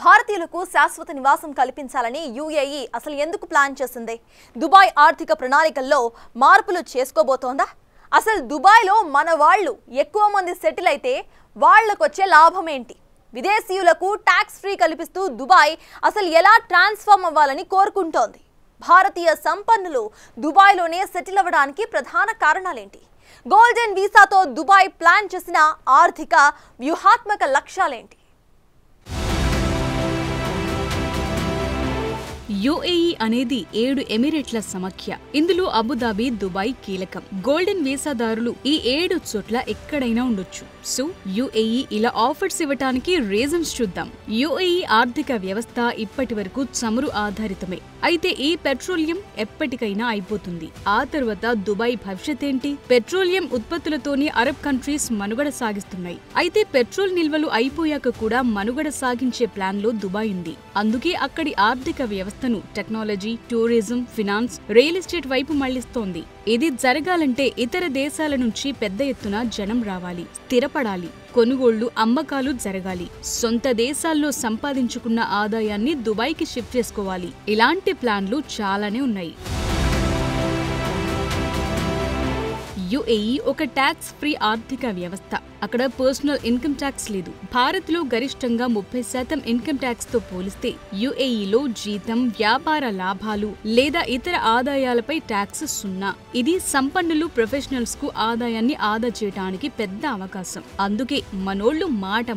భారతీయులకు శాశ్వత నివాసం కల్పించాలని యుఏఈ అసలు ఎందుకు ప్లాన్ చేసింది? దుబాయ్ ఆర్థిక ప్రణాళికల్లో మార్పులు చేసుకోబోతోందా? అసలు దుబాయ్లో మన వాళ్ళు ఎక్కువ మంది సెటిల్ అయితే వాళ్ళకొచ్చే లాభం ఏంటి? విదేశీయులకు ట్యాక్స్ ఫ్రీ కల్పిస్తూ దుబాయ్ అసలు ఎలా ట్రాన్స్ఫార్మ్ అవ్వాలని కోరుకుంటోంది? భారతీయ సంపన్నులు దుబాయ్లోనే సెటిల్ అవ్వడానికి ప్రధాన కారణాలేంటి? గోల్డెన్ వీసాతో దుబాయ్ ప్లాన్ చేసిన ఆర్థిక వ్యూహాత్మక లక్ష్యాలేంటి? యుఏఈ అనేది 7 ఎమిరేట్ల సమాఖ్య. ఇందులో అబుదాబి, దుబాయ్ కీలకం. గోల్డెన్ వీసాదారులు ఈ 7 చోట్ల ఎక్కడైనా ఉండొచ్చు. సో యుఏఈ ఇలా ఆఫర్స్ ఇవ్వటానికి రీజన్స్ చూద్దాం. యుఏఈ ఆర్థిక వ్యవస్థ ఇప్పటి వరకు చమురు ఆధారితమే. అయితే ఈ పెట్రోలియం ఎప్పటికైనా అయిపోతుంది. ఆ తర్వాత దుబాయ్ భవిష్యత్ ఏంటి? పెట్రోలియం ఉత్పత్తులతోనే అరబ్ కంట్రీస్ మనుగడ సాగిస్తున్నాయి. అయితే పెట్రోల్ నిల్వలు అయిపోయాక కూడా మనుగడ సాగించే ప్లాన్ లో దుబాయ్ ఉంది. అందుకే అక్కడి ఆర్థిక వ్యవస్థను technology, tourism, finance, real estate వైపు మళ్లిస్తోంది. ఇది జరగాలంటే ఇతర దేశాల నుంచి పెద్ద ఎత్తున జనం రావాలి, స్థిరపడాలి, కొనుగోళ్లు, అమ్మకాలు జరగాలి, సొంత దేశాల్లో సంపాదించుకున్న ఆదాయాన్ని దుబాయ్కి షిఫ్ట్ చేసుకోవాలి. ఇలాంటి ప్లాన్లు చాలానే ఉన్నాయి. యుఏఈ ఒక ట్యాక్స్ ఫ్రీ ఆర్థిక వ్యవస్థ. అక్కడ పర్సనల్ ఇన్కమ్ ట్యాక్స్ లేదు. భారత్ లో గరిష్టంగా 30% ఇన్కమ్ ట్యాక్స్ తో పోలిస్తే యుఏఈలో జీతం, వ్యాపార లాభాలు లేదా ఇతర ఆదాయాలపై ట్యాక్స్ 0. ఇది సంపన్నులు, ప్రొఫెషనల్స్ కు ఆదాయాన్ని ఆదా చేయడానికి పెద్ద అవకాశం. అందుకే మనోళ్లు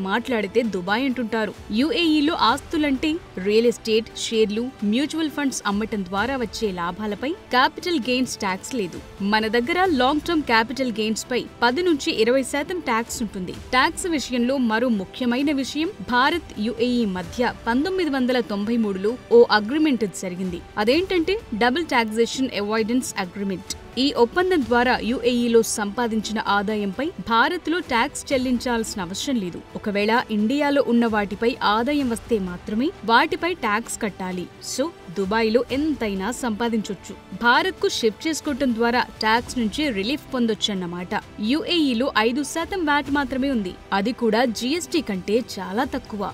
మాట్లాడితే దుబాయ్ అంటుంటారు. యుఏఈలో ఆస్తులంటే రియల్ ఎస్టేట్, షేర్లు, మ్యూచువల్ ఫండ్స్ అమ్మటం ద్వారా వచ్చే లాభాలపై క్యాపిటల్ గెయిన్స్ ట్యాక్స్ లేదు. మన దగ్గర లాంగ్ టర్మ్ క్యాపిటల్ గెయిన్స్ పై 10 నుంచి 20% ట్యాక్స్ ఉంటుంది. ట్యాక్స్ విషయంలో మరో ముఖ్యమైన విషయం, భారత్ యుఏఈ మధ్య 1993లో ఓ అగ్రిమెంట్ జరిగింది. అదేంటంటే డబుల్ టాక్సేషన్ అవాయిడెన్స్ అగ్రిమెంట్. ఈ ఒప్పందం ద్వారా యుఏఈలో సంపాదించిన ఆదాయంపై భారత్లో ట్యాక్స్ చెల్లించాల్సిన అవసరం లేదు. ఒకవేళ ఇండియాలో ఉన్న వాటిపై ఆదాయం వస్తే మాత్రమే వాటిపై ట్యాక్స్ కట్టాలి. సో దుబాయ్లో ఎంతైనా సంపాదించొచ్చు. భారత్కు షిఫ్ట్ చేసుకోవటం ద్వారా ట్యాక్స్ నుంచి రిలీఫ్ పొందొచ్చన్నమాట. యుఏఈలో 5% వ్యాట్ మాత్రమే ఉంది. అది కూడా జీఎస్టీ కంటే చాలా తక్కువ.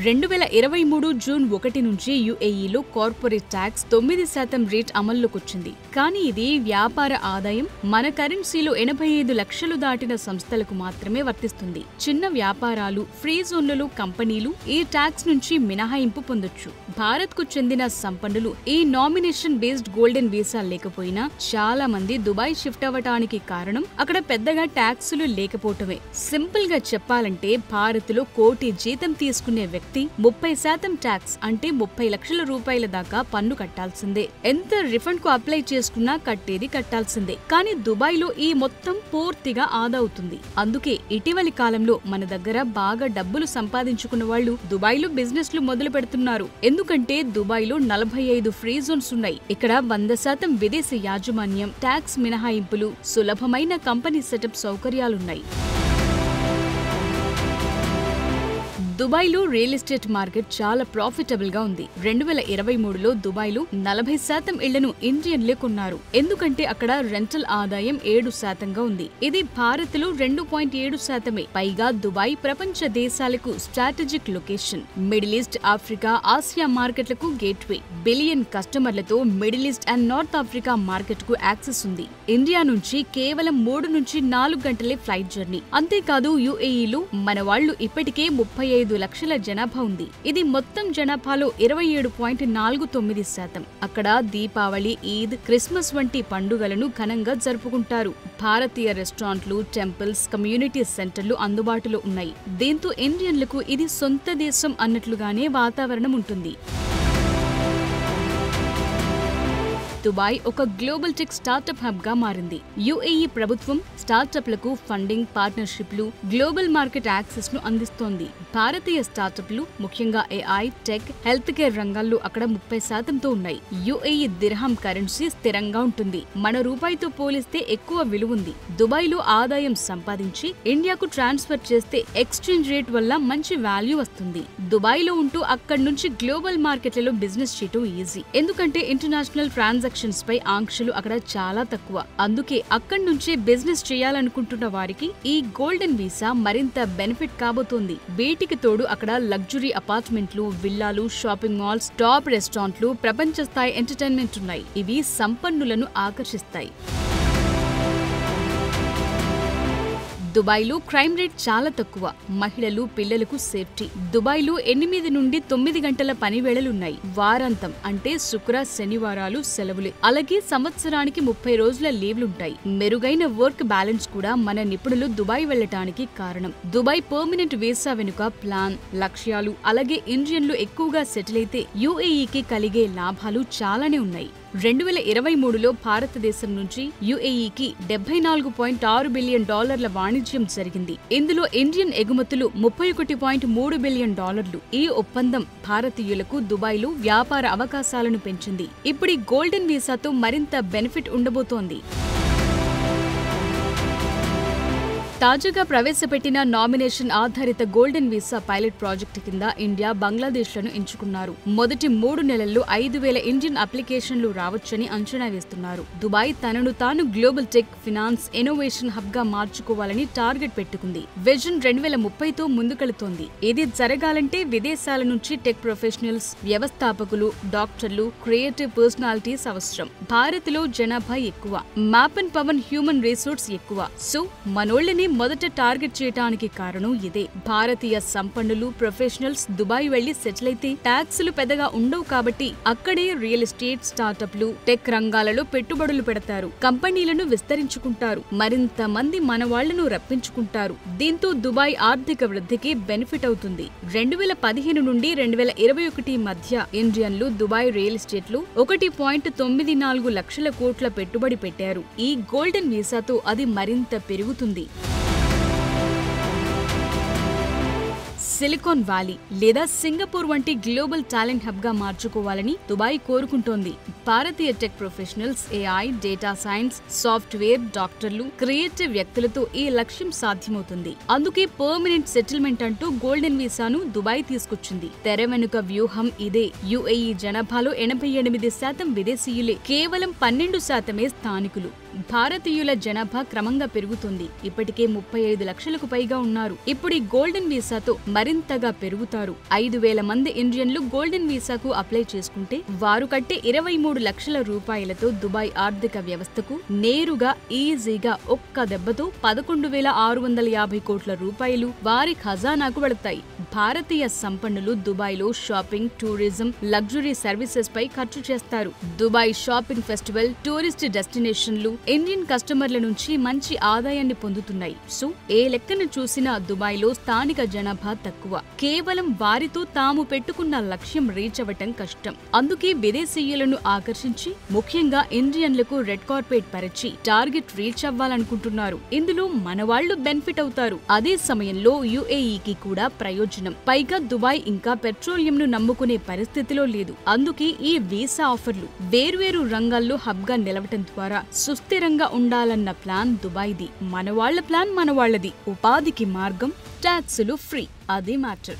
2023 జూన్ 1 నుంచి యుఏఈలో కార్పొరేట్ ట్యాక్స్ 9% రేట్ అమల్లోకొచ్చింది. కానీ ఇది వ్యాపార ఆదాయం మన కరెన్సీలో 85 లక్షలు దాటిన సంస్థలకు మాత్రమే వర్తిస్తుంది. చిన్న వ్యాపారాలు, ఫ్రీ జోన్లలో కంపెనీలు ఈ ట్యాక్స్ నుంచి మినహాయింపు పొందొచ్చు. భారత్ కు చెందిన సంపన్నులు ఈ నామినేషన్ బేస్డ్ గోల్డెన్ వీసా లేకపోయినా చాలా మంది దుబాయ్ షిఫ్ట్ అవ్వటానికి కారణం అక్కడ పెద్దగా ట్యాక్సులు లేకపోవటమే. సింపుల్ గా చెప్పాలంటే భారత్ లో కోటి జీతం తీసుకునే వ్యక్తి 30% ట్యాక్స్ అంటే 30 లక్షల రూపాయల దాకా పన్ను కట్టాల్సిందే. ఎంత రిఫండ్ కు అప్లై చేసుకున్నా కట్టేది కట్టాల్సిందే. కానీ దుబాయ్ లో ఈ మొత్తం పూర్తిగా ఆదా అవుతుంది. అందుకే ఇటీవలి కాలంలో మన దగ్గర బాగా డబ్బులు సంపాదించుకున్న వాళ్ళు దుబాయ్ లో బిజినెస్ లు మొదలు పెడుతున్నారు. ఎందుకంటే దుబాయ్ లో 45 ఫ్రీ జోన్స్ ఉన్నాయి. ఇక్కడ 100% విదేశీ యాజమాన్యం, ట్యాక్స్ మినహాయింపులు, సులభమైన కంపెనీ సెటప్ సౌకర్యాలున్నాయి. దుబాయ్లో రియల్ ఎస్టేట్ మార్కెట్ చాలా ప్రాఫిటబుల్ గా ఉంది. 2023లో దుబాయ్లో 40% ఇళ్లను ఇండియన్లే కొన్నారు. ఎందుకంటే అక్కడ రెంటల్ ఆదాయం 7%గా ఉంది. ఇది భారత్లో 2.7%. పైగా దుబాయ్ ప్రపంచ దేశాలకు strategic location. Middle east, Africa, Asia మార్కెట్లకు గేట్వే. బిలియన్ కస్టమర్లతో middle east and north Africa market కు యాక్సెస్ ఉంది. ఇండియా నుంచి కేవలం 3 నుంచి 4 గంటలే ఫ్లైట్ జర్నీ. అంతేకాదు యుఏఈలో మన వాళ్లు ఇప్పటికే 35 లక్షల జనాభా ఉంది. ఇది మొత్తం జనాభాలో 27.49%. అక్కడ దీపావళి, ఈద్, క్రిస్మస్ వంటి పండుగలను ఘనంగా జరుపుకుంటారు. భారతీయ రెస్టారెంట్లు, టెంపుల్స్, కమ్యూనిటీ సెంటర్లు అందుబాటులో ఉన్నాయి. దీంతో ఇండియన్లకు ఇది సొంత దేశం అన్నట్లుగానే వాతావరణం ఉంటుంది. దుబాయ్ ఒక గ్లోబల్ టెక్ స్టార్టప్ హబ్ గా మారింది. యుఏఈ ప్రభుత్వం స్టార్టప్లకు ఫండింగ్, పార్ట్నర్షిప్లు, గ్లోబల్ మార్కెట్ యాక్సెస్ ను అందిస్తోంది. భారతీయ స్టార్టప్లు ముఖ్యంగా ఏఐ, టెక్, హెల్త్ కేర్ రంగాల్లో అక్కడ 30%తో ఉన్నాయి. యుఏఈ దిర్హం కరెన్సీ స్థిరంగా ఉంటుంది. మన రూపాయితో పోలిస్తే ఎక్కువ విలువుంది. దుబాయ్ లో ఆదాయం సంపాదించి ఇండియాకు ట్రాన్స్ఫర్ చేస్తే ఎక్స్చేంజ్ రేట్ వల్ల మంచి వాల్యూ వస్తుంది. దుబాయ్ లో ఉంటూ అక్కడి నుంచి గ్లోబల్ మార్కెట్లలో బిజినెస్ చేయటం ఈజీ. ఎందుకంటే ఇంటర్నేషనల్ ట్రాన్సాక్షన్ ట్రాన్సాక్షన్స్ పై ఆంక్షలు అక్కడ చాలా తక్కువ. అందుకే అక్కడి నుంచే బిజినెస్ చేయాలనుకుంటున్న వారికి ఈ గోల్డెన్ వీసా మరింత బెనిఫిట్ కాబోతోంది. వీటికి తోడు అక్కడ లగ్జరీ అపార్ట్మెంట్లు, విల్లాలు, షాపింగ్ మాల్స్, టాప్ రెస్టారెంట్లు, ప్రపంచ స్థాయి ఎంటర్టైన్మెంట్ ఉన్నాయి. ఇవి సంపన్నులను ఆకర్షిస్తాయి. దుబాయ్లో క్రైమ్ రేట్ చాలా తక్కువ. మహిళలు, పిల్లలకు సేఫ్టీ. దుబాయ్లో 8 నుండి 9 గంటల పని వేళలున్నాయి. వారాంతం అంటే శుక్ర, శనివారాలు సెలవులే. అలాగే సంవత్సరానికి 30 రోజుల లీవ్లుంటాయి. మెరుగైన వర్క్ బ్యాలెన్స్ కూడా మన నిపుణులు దుబాయ్ వెళ్లటానికి కారణం. దుబాయ్ పర్మనెంట్ వీసా వెనుక ప్లాన్, లక్ష్యాలు, అలాగే ఇండియన్లు ఎక్కువగా సెటిల్ అయితే యుఏఈకి కలిగే లాభాలు చాలానే ఉన్నాయి. 2023లో భారతదేశం నుంచి యుఏఈకి $74.6 బిలియన్ వాణిజ్యం జరిగింది. ఇందులో ఇండియన్ ఎగుమతులు $31.3 బిలియన్. ఈ ఒప్పందం భారతీయులకు దుబాయ్లో వ్యాపార అవకాశాలను పెంచింది. ఇప్పుడు గోల్డెన్ వీసాతో మరింత బెనిఫిట్ ఉండబోతోంది. తాజాగా ప్రవేశపెట్టిన నామినేషన్ ఆధారిత గోల్డెన్ వీసా పైలట్ ప్రాజెక్టు కింద ఇండియా, బంగ్లాదేశ్లను ఎంచుకున్నారు. మొదటి 3 నెలల్లో 5,000 ఇండియన్ అప్లికేషన్లు రావచ్చని అంచనా వేస్తున్నారు. దుబాయ్ తనను తాను global tech, finance, innovation hub గా మార్చుకోవాలని టార్గెట్ పెట్టుకుంది. విజన్ 2030తో ముందుకెళుతోంది. ఇది జరగాలంటే విదేశాల నుంచి టెక్ ప్రొఫెషనల్స్, వ్యవస్థాపకులు, డాక్టర్లు, క్రియేటివ్ పర్సనాలిటీస్ అవసరం. భారత్లో జనాభా ఎక్కువ, మ్యాప్ అండ్ పవన్ హ్యూమన్ రిసోర్స్ ఎక్కువ. సో మనోళ్ళని మొదట టార్గెట్ చేయడానికి కారణం ఇదే. భారతీయ సంపన్నులు, ప్రొఫెషనల్స్ దుబాయ్ వెళ్లి సెటిల్ అయితే ట్యాక్సులు పెద్దగా ఉండవు కాబట్టి అక్కడే రియల్ ఎస్టేట్, స్టార్టప్లు, టెక్ రంగాలలో పెట్టుబడులు పెడతారు. కంపెనీలను విస్తరించుకుంటారు. మరింత మంది మన వాళ్లను రప్పించుకుంటారు. దీంతో దుబాయ్ ఆర్థిక వృద్ధికి బెనిఫిట్ అవుతుంది. 2015 నుండి 2021 మధ్య ఇండియన్లు దుబాయ్ రియల్ ఎస్టేట్ లో 1.94 లక్షల కోట్ల పెట్టుబడి పెట్టారు. ఈ గోల్డెన్ వీసాతో అది మరింత పెరుగుతుంది. సిలికాన్ వ్యాలీ లేదా సింగపూర్ వంటి గ్లోబల్ టాలెంట్ హబ్ గా మార్చుకోవాలని దుబాయ్ కోరుకుంటోంది. భారతీయ tech professionals, AI, data science, software, డాక్టర్లు, క్రియేటివ్ వ్యక్తులతో ఈ లక్ష్యం సాధ్యమవుతుంది. అందుకే పర్మనెంట్ సెటిల్మెంట్ అంటూ గోల్డెన్ వీసాను దుబాయ్ తీసుకొచ్చింది. తెర వెనుక వ్యూహం ఇదే. యుఏఈ జనాభాలో 88% విదేశీయులే, కేవలం 12% స్థానికులు. భారతీయుల జనాభా క్రమంగా పెరుగుతుంది. ఇప్పటికే 35 లక్షలకు పైగా ఉన్నారు. ఇప్పుడు ఈ గోల్డెన్ వీసాతో మరింతగా పెరుగుతారు. 5,000 మంది ఇండియన్లు గోల్డెన్ వీసాకు అప్లై చేసుకుంటే వారు కట్టే 23 లక్షల రూపాయలతో దుబాయ్ ఆర్థిక వ్యవస్థకు నేరుగా, ఈజీగా ఒక్క దెబ్బతో 11,650 కోట్ల రూపాయలు వారి ఖజానాకు వెళతాయి. భారతీయ సంపన్నులు దుబాయ్లో షాపింగ్, టూరిజం, లగ్జరీ సర్వీసెస్ పై ఖర్చు చేస్తారు. దుబాయ్ షాపింగ్ ఫెస్టివల్, టూరిస్ట్ డెస్టినేషన్లు ఇండియన్ కస్టమర్ల నుంచి మంచి ఆదాయాన్ని పొందుతున్నాయి. సో ఏ లెక్కన చూసినా దుబాయ్లో స్థానిక జనాభా తక్కువ. కేవలం వారితో తాము పెట్టుకున్న లక్ష్యం రీచ్ అవ్వటం కష్టం. అందుకే విదేశీయులను ఆకర్షించి, ముఖ్యంగా ఇండియన్లకు రెడ్ కార్పెట్ పరిచి టార్గెట్ రీచ్ అవ్వాలనుకుంటున్నారు. ఇందులో మనవాళ్లు బెనిఫిట్ అవుతారు. అదే సమయంలో యుఏఈకి కూడా ప్రయోజనం. పైగా దుబాయ్ ఇంకా పెట్రోలియంను నమ్ముకునే పరిస్థితిలో లేదు. అందుకే ఈ వీసా ఆఫర్లు వేర్వేరు రంగాల్లో హబ్ గా నిలవటం ద్వారా సుస్థిరంగా ఉండాలన్న ప్లాన్ దుబాయ్ది. మనవాళ్ల ప్లాన్ మనవాళ్లది. ఉపాధికి మార్గం, ట్యాక్సులు ఫ్రీ. అది మ్యాటర్.